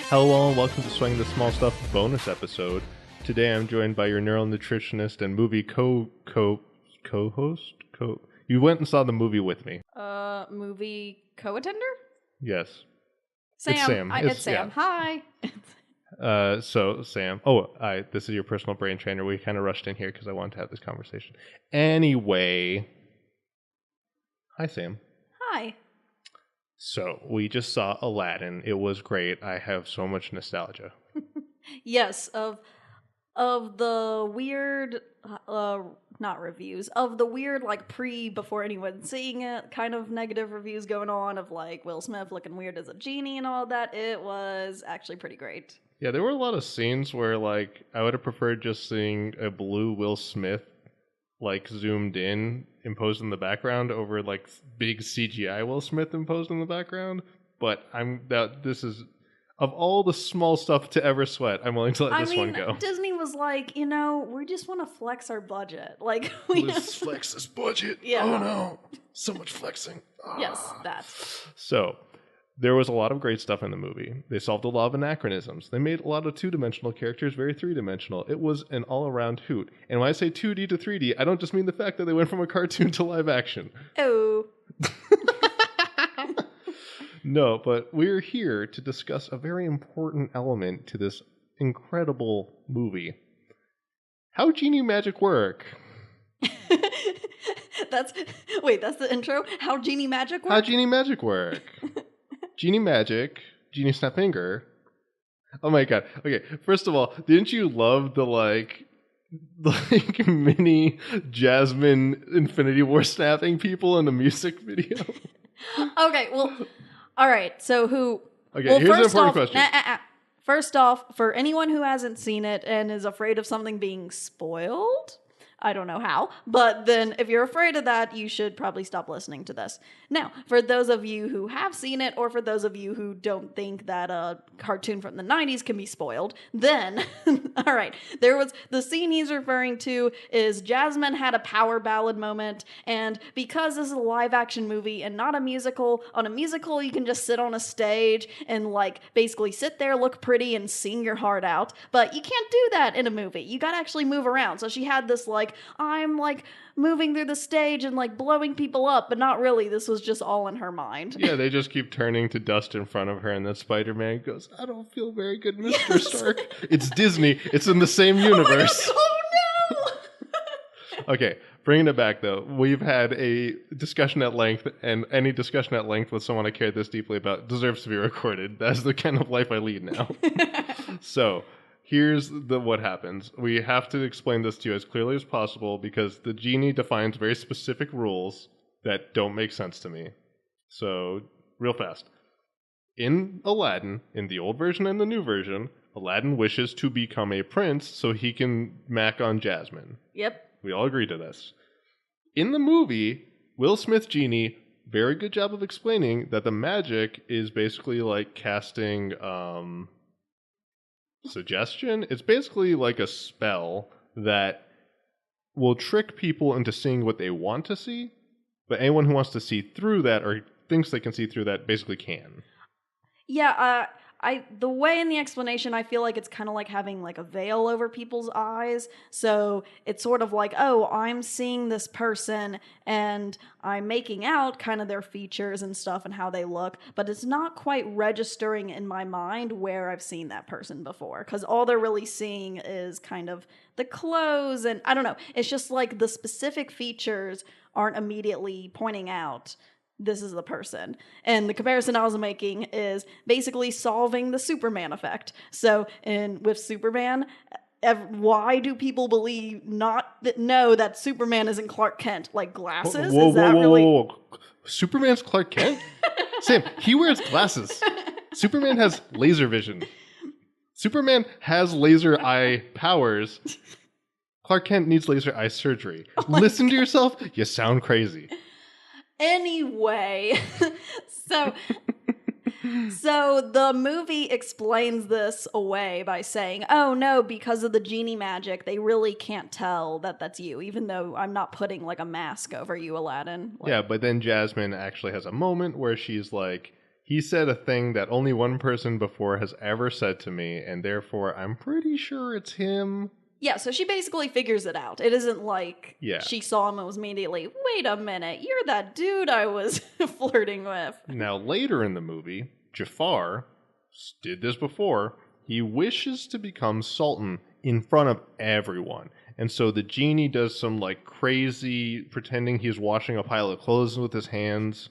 Hello and welcome to Swing the Small Stuff bonus episode. Today I'm joined by your neural nutritionist and movie co-host? You went and saw the movie with me. Movie co-attender? Yes. Sam. It's Sam. It's Sam. Yeah. Hi. So Sam. This is your personal brain trainer. We kind of rushed in here because I wanted to have this conversation. Anyway. Hi, Sam. Hi. So, we just saw Aladdin. It was great. I have so much nostalgia. Yes, of the weird, not reviews, of the weird, before anyone seeing it, kind of negative reviews going on of, Will Smith looking weird as a genie and all that. It was actually pretty great. Yeah, there were a lot of scenes where, I would have preferred just seeing a blue Will Smith, zoomed in, imposed in the background over, big CGI Will Smith imposed in the background. But this is, of all the small stuff to ever sweat, I'm willing to let this one go. Disney was we just want to flex our budget. Let's flex this budget. Yeah. Oh, no. So much flexing. Yes, that. So, there was a lot of great stuff in the movie. They solved a lot of anachronisms. They made a lot of two-dimensional characters very three-dimensional. It was an all-around hoot. And when I say 2D to 3D, I don't just mean the fact that they went from a cartoon to live action. Oh. No, but we're here to discuss a very important element to this incredible movie. How Genie Magic Work? That's the intro? How Genie Magic Work? How Genie Magic Work? Genie Magic, Genie Snap Finger. Oh my god. Okay, first of all, didn't you love the mini Jasmine Infinity War snapping people in the music video? Okay, well, all right. So who? Okay, well, here's an important question. First off, for anyone who hasn't seen it and is afraid of something being spoiled, I don't know how, but then if you're afraid of that, you should probably stop listening to this. Now, for those of you who have seen it, or for those of you who don't think that a cartoon from the 90s can be spoiled, then, all right, there was, the scene he's referring to is Jasmine had a power ballad moment, and because this is a live action movie and not a musical, on a musical you can just sit on a stage and basically sit there, look pretty, and sing your heart out, but you can't do that in a movie. You gotta actually move around. So she had this I'm moving through the stage and blowing people up, but not really. This was just all in her mind. Yeah, they just keep turning to dust in front of her, and then Spider-Man goes, "I don't feel very good, Mr. Stark." It's Disney. It's in the same universe. Oh no! Okay, bringing it back though, we've had a discussion at length, and any discussion at length with someone I care this deeply about deserves to be recorded. That's the kind of life I lead now. So, here's what happens. We have to explain this to you as clearly as possible because the genie defines very specific rules that don't make sense to me. So, real fast. In Aladdin, in the old version and the new version, Aladdin wishes to become a prince so he can mac on Jasmine. Yep. We all agree to this. In the movie, Will Smith Genie, very good job of explaining that the magic is basically casting suggestion. It's basically like a spell that will trick people into seeing what they want to see, but anyone who wants to see through that or thinks they can see through that basically can. Yeah, the way in the explanation, I feel like it's kind of like having a veil over people's eyes. So it's sort of oh, I'm seeing this person and I'm making out kind of their features and stuff and how they look, but it's not quite registering in my mind where I've seen that person before, because all they're really seeing is kind of the clothes, and I don't know. It's just the specific features aren't immediately pointing out this is the person. And the comparison I was making is basically solving the Superman effect. So with Superman, why do people know that Superman isn't Clark Kent? Glasses? Whoa. Superman's Clark Kent? Sam, he wears glasses. Superman has laser vision. Superman has laser eye powers. Clark Kent needs laser eye surgery. Listen to yourself. You sound crazy. Anyway, so the movie explains this away by saying, oh no, because of the genie magic, they really can't tell that that's you, even though I'm not putting a mask over you, Aladdin. Yeah, but then Jasmine actually has a moment where she's he said a thing that only one person before has ever said to me, and therefore I'm pretty sure it's him. Yeah, so she basically figures it out. It isn't like Yeah. she saw him and was immediately, wait a minute, you're that dude I was flirting with. Now, later in the movie, Jafar did this before. He wishes to become Sultan in front of everyone. And so the genie does some like crazy pretending he's washing a pile of clothes with his hands.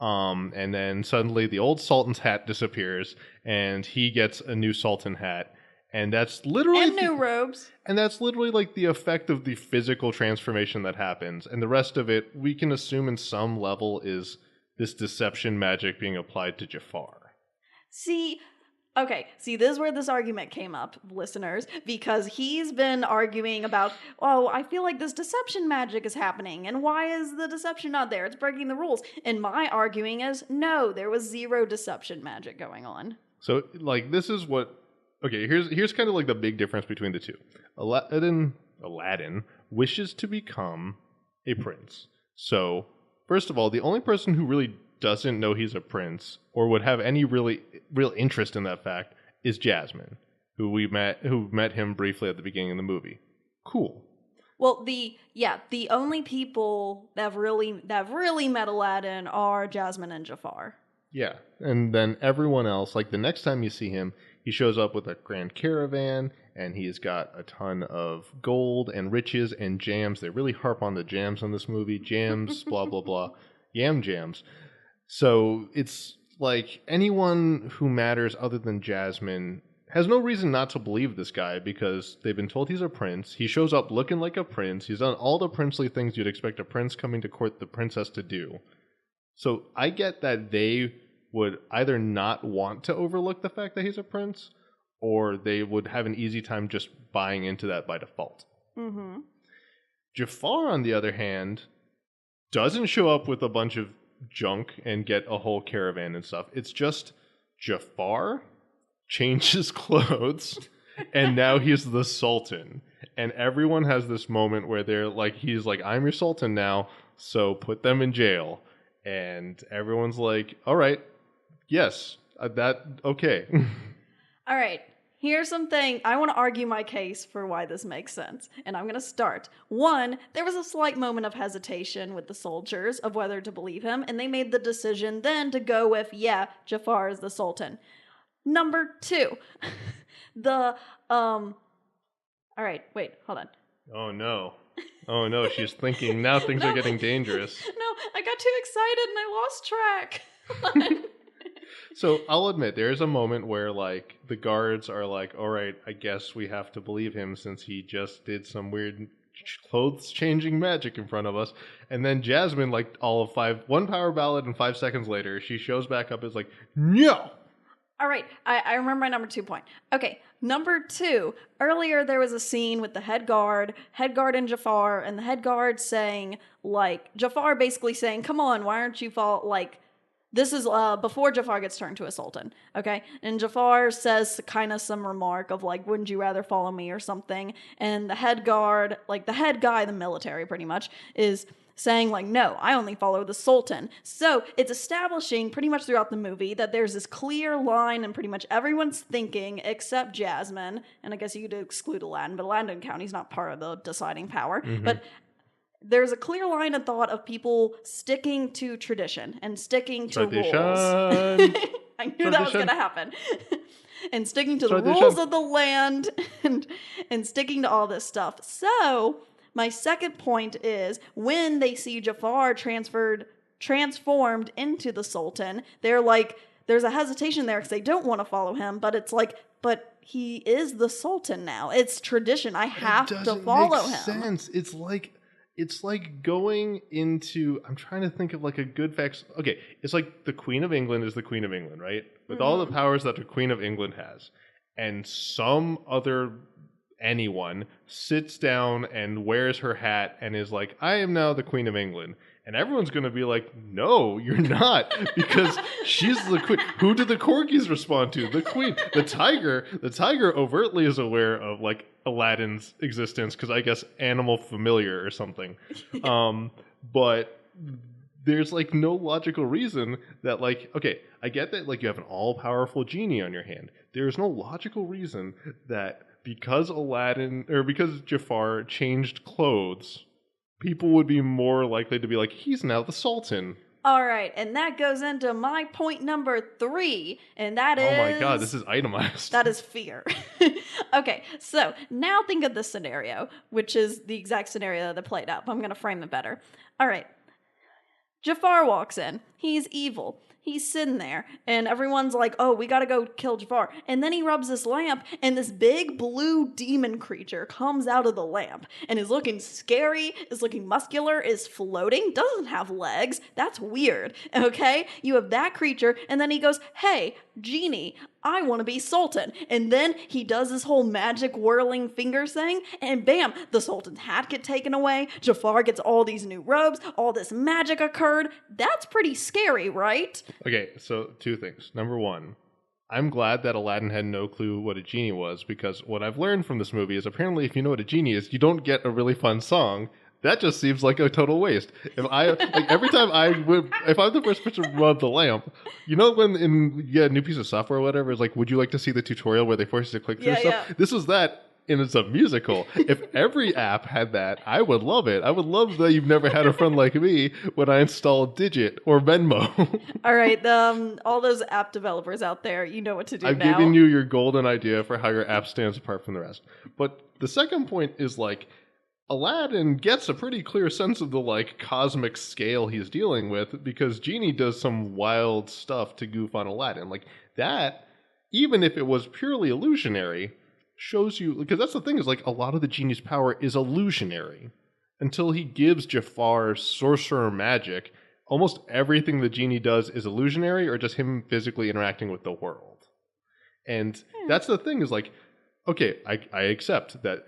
And then suddenly the old Sultan's hat disappears and he gets a new Sultan hat. And that's literally And new robes. And that's literally like the effect of the physical transformation that happens. And the rest of it, we can assume in some level, is this deception magic being applied to Jafar. See, this is where this argument came up, listeners, because he's been arguing about, oh, I feel like this deception magic is happening, and why is the deception not there? It's breaking the rules. And my arguing is, no, there was zero deception magic going on. So, like, this is what... Okay, here's kind of like the big difference between the two. Aladdin wishes to become a prince. So, first of all, the only person who really doesn't know he's a prince or would have any real interest in that fact is Jasmine, who met him briefly at the beginning of the movie. Cool. Well, the only people that have really met Aladdin are Jasmine and Jafar. Yeah, and then everyone else, like the next time you see him, he shows up with a grand caravan, and he's got a ton of gold and riches and jams. They really harp on the jams in this movie. Jams, blah, blah, blah. Yam jams. So it's like anyone who matters other than Jasmine has no reason not to believe this guy because they've been told he's a prince. He shows up looking like a prince. He's done all the princely things you'd expect a prince coming to court the princess to do. So I get that they would either not want to overlook the fact that he's a prince, or they would have an easy time just buying into that by default. Mm-hmm. Jafar, on the other hand, doesn't show up with a bunch of junk and get a whole caravan and stuff. It's just Jafar changes clothes, and now he's the Sultan. And everyone has this moment where he's like, I'm your Sultan now, so put them in jail. And everyone's like, all right, yes, okay. All right, here's something. I want to argue my case for why this makes sense. And I'm going to start. One, there was a slight moment of hesitation with the soldiers of whether to believe him. And they made the decision then to go with, yeah, Jafar is the Sultan. Number two, all right, wait, hold on. Oh no, she's thinking now things are getting dangerous. No, I got too excited and I lost track. So I'll admit there's a moment where like the guards are like, all right, I guess we have to believe him since he just did some weird clothes changing magic in front of us. And then Jasmine, like one power ballad and 5 seconds later, she shows back up as like, no. All right, I remember my number 2 point. Okay, number 2. Earlier there was a scene with the head guard and Jafar, and the head guard saying, like, Jafar basically saying, come on, why aren't you this is before Jafar gets turned to a sultan, okay? And Jafar says kind of some remark of like, wouldn't you rather follow me or something? And the head guard, like the head guy, the military pretty much, is saying like, no, I only follow the sultan. So it's establishing pretty much throughout the movie that there's this clear line and pretty much everyone's thinking except Jasmine. And I guess you could exclude Aladdin, but Aladdin doesn't count. He's not part of the deciding power. Mm-hmm. But there's a clear line of thought of people sticking to tradition and sticking to rules. I knew that was going to happen. And sticking to the rules of the land and sticking to all this stuff. So my second point is when they see Jafar transformed into the Sultan, they're like, there's a hesitation there because they don't want to follow him, but it's like, but he is the Sultan now. It's tradition. I have to follow him. Sense. It's like going into, I'm trying to think of like a good fact. Okay, it's like the Queen of England is the Queen of England, right? With all the powers that the Queen of England has. And some other anyone sits down and wears her hat and is like, I am now the Queen of England. And everyone's going to be like, no, you're not, because she's the queen. Who did the corgis respond to? The queen. The tiger overtly is aware of like Aladdin's existence because I guess animal familiar or something. But there's like no logical reason that like, okay, I get that, like, you have an all-powerful genie on your hand. There is no logical reason that because because Jafar changed clothes, people would be more likely to be like, he's now the Sultan. All right, and that goes into my point number 3, and that is... Oh my god, this is itemized. That is fear. Okay, so now think of this scenario, which is the exact scenario that played out. I'm going to frame it better. All right, Jafar walks in. He's evil. He's sitting there, and everyone's like, oh, we gotta go kill Jafar. And then he rubs this lamp, and this big blue demon creature comes out of the lamp, and is looking scary, is looking muscular, is floating, doesn't have legs. That's weird, okay? You have that creature, and then he goes, hey, genie, I want to be Sultan. And then he does this whole magic whirling fingers thing, and bam, the Sultan's hat gets taken away, Jafar gets all these new robes, all this magic occurred. That's pretty scary, right? Okay, so 2 things. Number 1, I'm glad that Aladdin had no clue what a genie was, because what I've learned from this movie is apparently if you know what a genie is, you don't get a really fun song. That just seems like a total waste. If I'm the first person to rub the lamp, you know when you get a new piece of software or whatever, it's like, would you like to see the tutorial where they force you to click through stuff? Yeah. This was that, and it's a musical. If every app had that, I would love it. I would love that you've never had a friend like me when I install Digit or Venmo. All right, all those app developers out there, you know what to do now. I've given you your golden idea for how your app stands apart from the rest. But the second point is, like, Aladdin gets a pretty clear sense of the, like, cosmic scale he's dealing with, because Genie does some wild stuff to goof on Aladdin. Like, that, even if it was purely illusionary, shows you, because that's the thing, is, like, a lot of the Genie's power is illusionary. Until he gives Jafar sorcerer magic, almost everything the Genie does is illusionary or just him physically interacting with the world. And that's the thing, is, like, okay, I accept that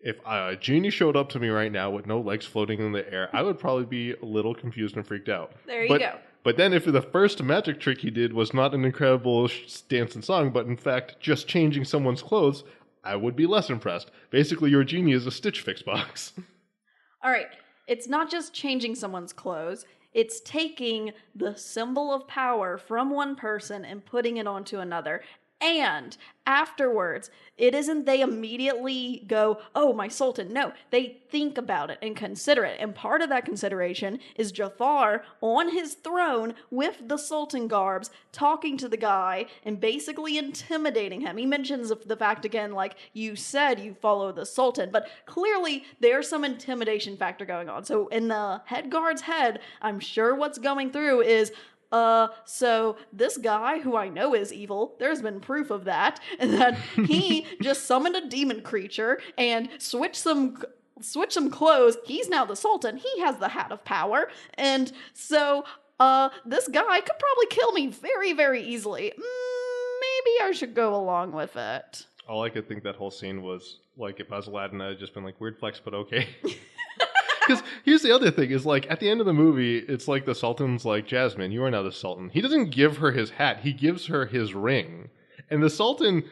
if a genie showed up to me right now with no legs floating in the air, I would probably be a little confused and freaked out. There you go. But then if the first magic trick he did was not an incredible dance and song, but in fact just changing someone's clothes, I would be less impressed. Basically, your genie is a Stitch Fix box. All right. It's not just changing someone's clothes. It's taking the symbol of power from one person and putting it onto another. And afterwards, it isn't they immediately go, oh, my Sultan. No, they think about it and consider it. And part of that consideration is Jafar on his throne with the Sultan garbs talking to the guy and basically intimidating him. He mentions the fact again, like, you said you follow the Sultan, but clearly there's some intimidation factor going on. So in the head guard's head, I'm sure what's going through is, so this guy who I know is evil, there's been proof of that, and that he just summoned a demon creature and switched some clothes. He's now the Sultan. He has the hat of power. And so, this guy could probably kill me very, very easily. Maybe I should go along with it. All I could think that whole scene was, like, if I was Aladdin, I'd just been like, weird flex, but okay. Because here's the other thing, is, like, at the end of the movie, it's like the Sultan's like, Jasmine, you are now the Sultan. He doesn't give her his hat, he gives her his ring. And the Sultan's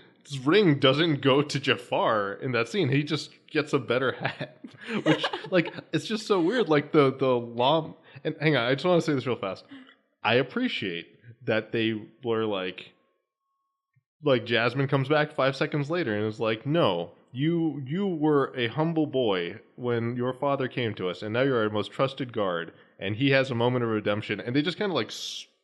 ring doesn't go to Jafar in that scene, he just gets a better hat. Which, like, it's just so weird, like, the law... And hang on, I just want to say this real fast. I appreciate that they were like, Jasmine comes back 5 seconds later and is like, no, you were a humble boy when your father came to us, and now you're our most trusted guard, and he has a moment of redemption. And they just kind of, like,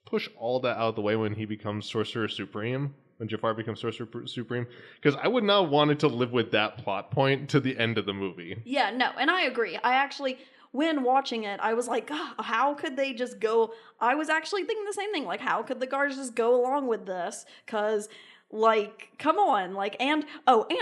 push all that out of the way when he becomes Sorcerer Supreme, when Jafar becomes Sorcerer Supreme, because I would not want it to live with that plot point to the end of the movie. Yeah, no, and I agree. I actually... When watching it, I was like, how could they just go... I was actually thinking the same thing. Like, how could the guards just go along with this? Because, like, come on. Like, and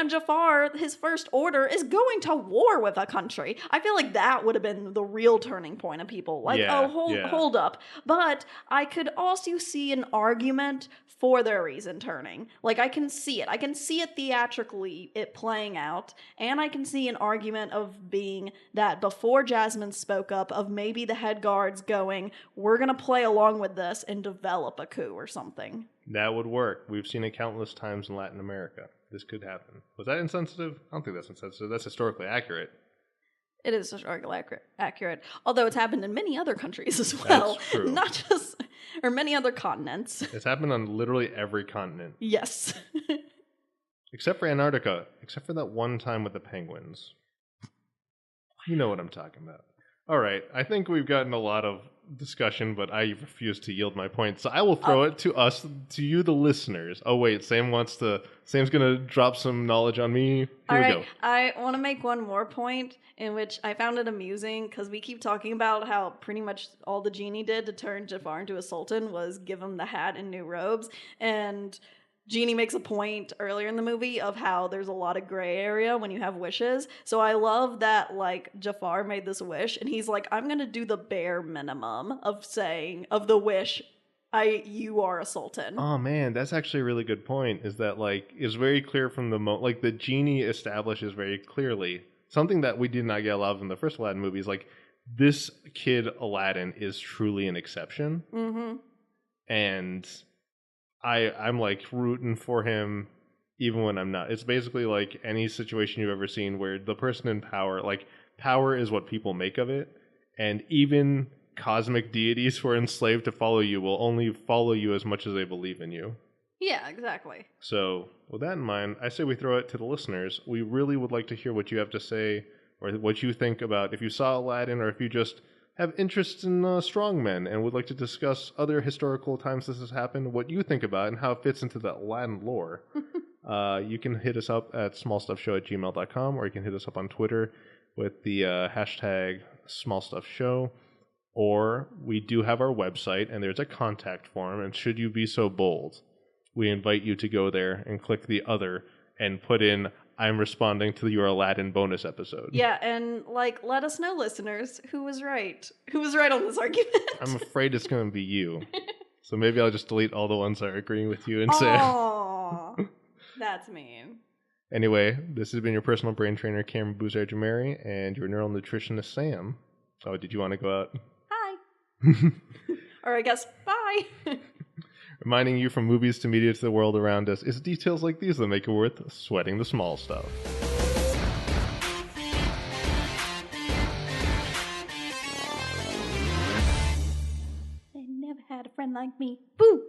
Jafar, his first order is going to war with a country. I feel like that would have been the real turning point of people. Like, hold up. But I could also see an argument for their reason turning. Like, I can see it. I can see it theatrically, it playing out. And I can see an argument of being that before Jasmine spoke up, of maybe the head guards going, we're going to play along with this and develop a coup or something. That would work. We've seen it countless times in Latin America. This could happen. Was that insensitive? I don't think that's insensitive. That's historically accurate. It is historically accurate, although it's happened in many other countries as well. That's true. Not just, or many other continents. It's happened on literally every continent. Yes. Except for Antarctica. Except for that one time with the penguins. You know what I'm talking about. All right. I think we've gotten a lot of discussion, but I refuse to yield my point. So I will throw it to us, to you, the listeners. Oh, wait. Sam's going to drop some knowledge on me. Here we go. I want to make one more point in which I found it amusing because we keep talking about how pretty much all the genie did to turn Jafar into a sultan was give him the hat and new robes. And Genie makes a point earlier in the movie of how there's a lot of gray area when you have wishes. So I love that, like, Jafar made this wish, and he's like, I'm going to do the bare minimum of the wish, you are a sultan. Oh, man, that's actually a really good point, is that, like, it's very clear from the genie establishes very clearly something that we did not get a lot of in the first Aladdin movie is, like, this kid Aladdin is truly an exception. Mm-hmm. And I'm like rooting for him even when I'm not. It's basically like any situation you've ever seen where the person in power, like power is what people make of it. And even cosmic deities who are enslaved to follow you will only follow you as much as they believe in you. Yeah, exactly. So with that in mind, I say we throw it to the listeners. We really would like to hear what you have to say or what you think about if you saw Aladdin or if you just have interest in strongmen and would like to discuss other historical times this has happened, what you think about it, and how it fits into the Aladdin lore. You can hit us up at smallstuffshow@gmail.com, or you can hit us up on Twitter with the hashtag smallstuffshow. Or we do have our website, and there's a contact form, and should you be so bold, we invite you to go there and click the other and put in I'm responding to your Aladdin bonus episode. Yeah, and like, let us know, listeners, who was right. Who was right on this argument? I'm afraid it's going to be you. So maybe I'll just delete all the ones that are agreeing with you and say... Aww, that's mean. Anyway, this has been your personal brain trainer, Cameron Boozer-Jamari, and your neural nutritionist, Sam. Oh, did you want to go out? Hi. Or I guess, bye. Reminding you from movies to media to the world around us, it's details like these that make it worth sweating the small stuff. They never had a friend like me. Boo!